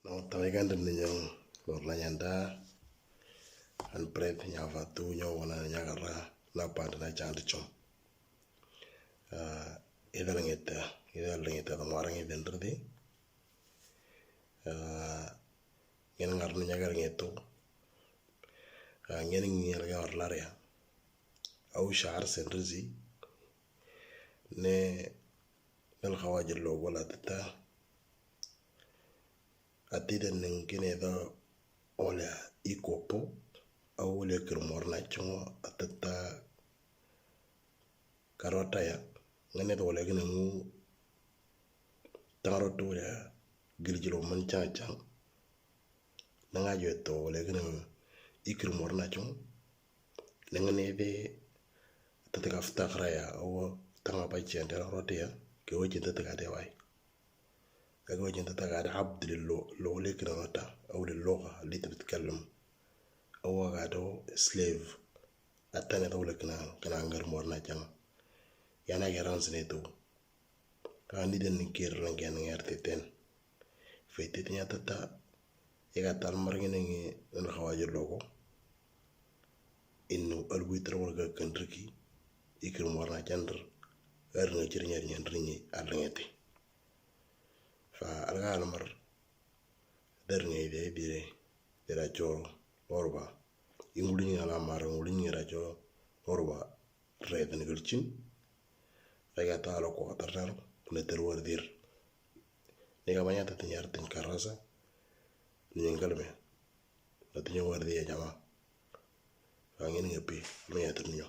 No, tamay kan dem niño lor la ñanda an pret nya fatu ño wana nya garra la pande na chand chom. Idal ngeta da ngwara ngi dendrdi. Ngene ngar nya gar ngeto. Ngene ngi ga war laria. Au shahar sendrzi ne nal khawajir lo wala tata atida nengine da ola ikopo au le kermor na chongo atata karota ya ngene da wala gina mu tangaroto ya giljilo man chang nanga yeto wala gina ikirmor na chongo ngene de atata ka ftakra ya au tanga pa chende rota ya ke wajin tata ka de wai كأجو أنت تقعد عبد لو ليك نغتا أو للغة اللي تتكلم أو قاعدو سليف التاني دولة كنا عنقر مورنا جانا يعني جران سنيتو كان دي نكير لنجان نغيرتين في تتنيا تتا إيقا تالمرغي نغي نخواجر لوغو إنو الويتر ورغا كنتركي إكر مورنا جاندر أرنا جرنيا رنيا أرنيتي فألغا المر درني دي راجو orba ingulini ala mara ngulini rajo orba red ngulchin rega talo ko tarnar ne terwar dir nega banya ta tinyar tin karasa ni ngalme la tinyo war di jama fa ngene ngepi me ya tinyo.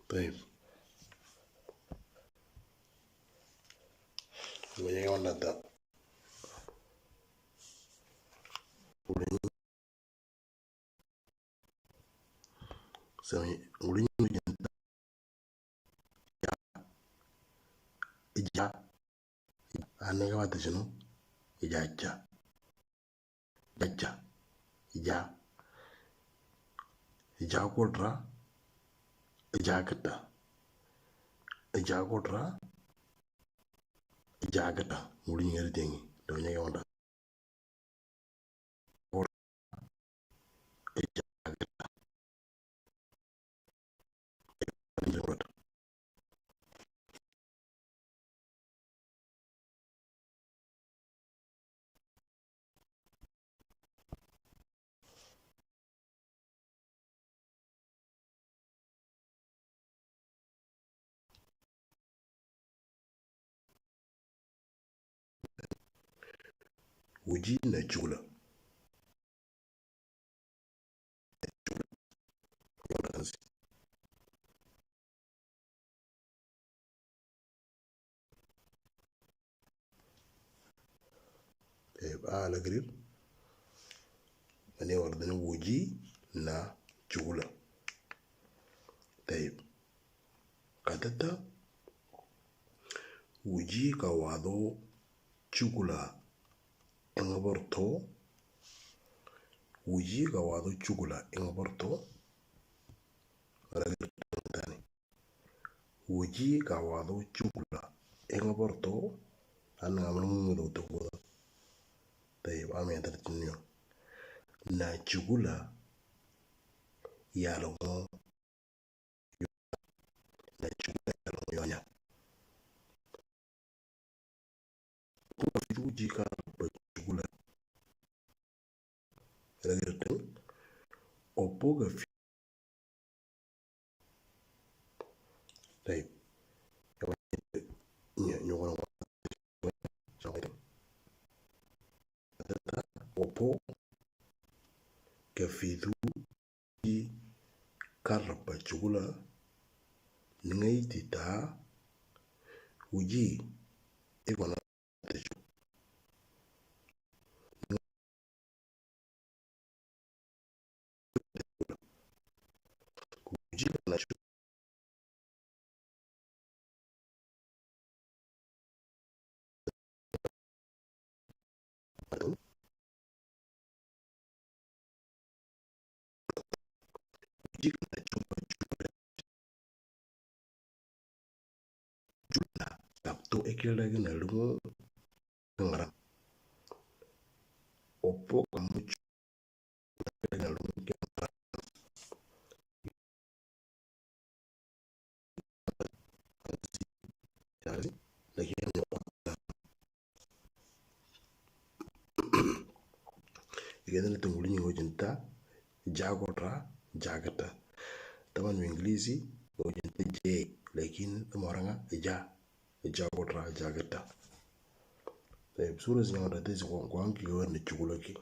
طيب ويجي وانا دا سمي ولين إجا أنا كمان تشنو إجا جا إجا إجا كودرا إجا كتا إجا كودرا إجا كتا ولين يرديني لو نيجي وانا إجا كتا wuji na chugula ala grir mane wardana wuji na chugula. طيب katata wuji ka wado chugula engaborto wuji ka wado chugula engaborto wuji ka wado chugula engaborto ana ngamnu do to ko. طيب ame tartinyo na chugula yalo na chugula yalo yonya wuji ka chugula ragirten opoga fi. طيب opo kafidu karba chugula ngai tita wuji egwana teju wuji na jula tapto ekela gina lungo ngara opo kamuchu gina lungo ngara yani lakini igedana tunguli ngo jinta jagotra jagata taban English ngo jinta je lakini moranga jagotra jagata. طيب سورة زي ما رأيت قوان كي يوان نجولا كي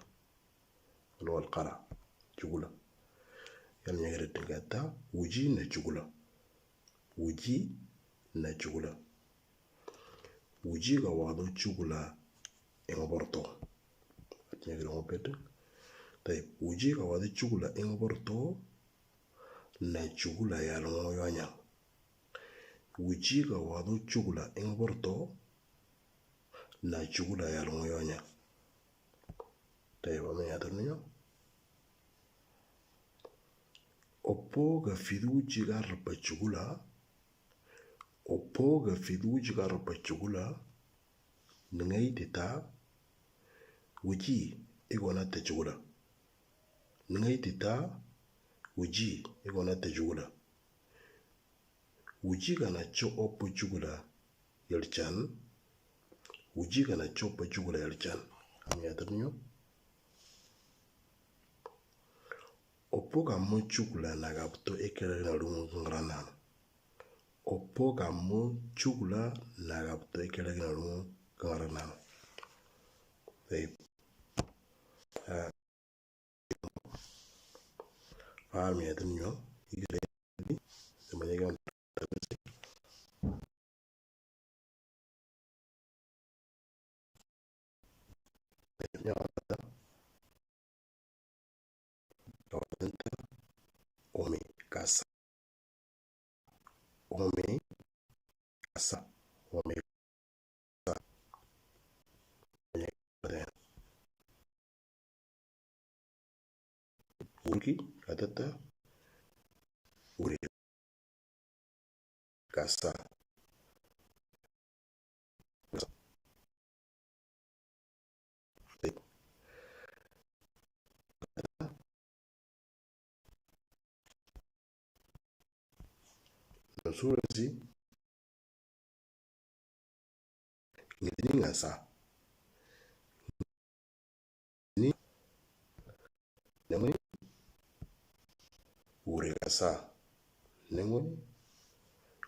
اللي القرع جولا يعني يقدر تنقطع وجي نجولا wuji na chugula wuji ga wado chugula engaborto atnyagir ngopete. طيب wuji ga wado chugula engaborto na chugula ya longo yonya wuji ga wado chugula engaborto na chugula ya longo yonya. طيب ame yatarniyo opo ga fidu wuji ga rapa chugula opo ga fidu wuji ga rapa chugula ngai tita wuji igona te chugula ngai tita wuji igona te chugula wuji gana cho opo chugula yalchan wuji gana cho opo chugula yalchan. Ame yatarniyo opo ga mo chugula nagapto ekele na lungu ngrana opo ga mo chugula nagapto ekele na lungu ngrana. Ame yatarniyo igre semanyaga ome kasa ome kasa ome kasa urki katata ure kasa surasi ngini ngasa ni nemwe ure kasa nemwe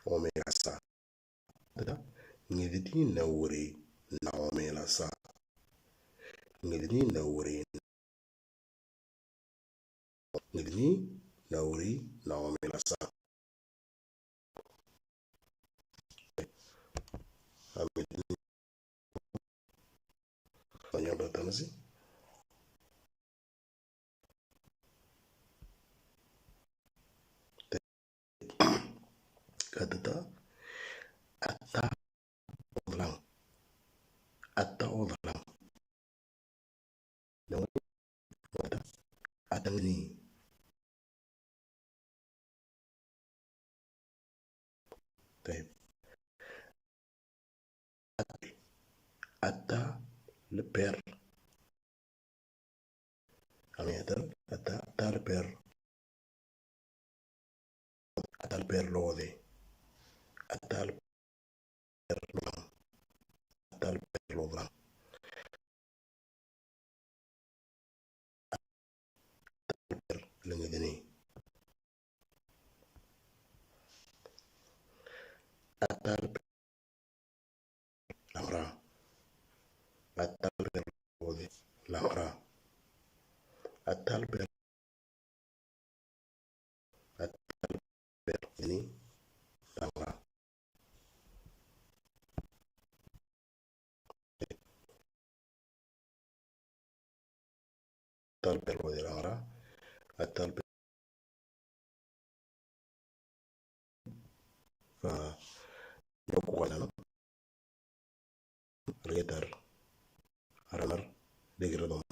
ome kasa ngidi na ure na ome la sa ngidni nauri naomi lasa amidni banyodo tanasi kadata atta odlang nauri wata atangni طيب atta le per amiatar atta le per lode atta le per lodlang atta le per lodlang per lengedini atta le per langra atta le per lode langra atta le per ini langra atta le per lode langra atta le per fa nokuana retar aranar degradon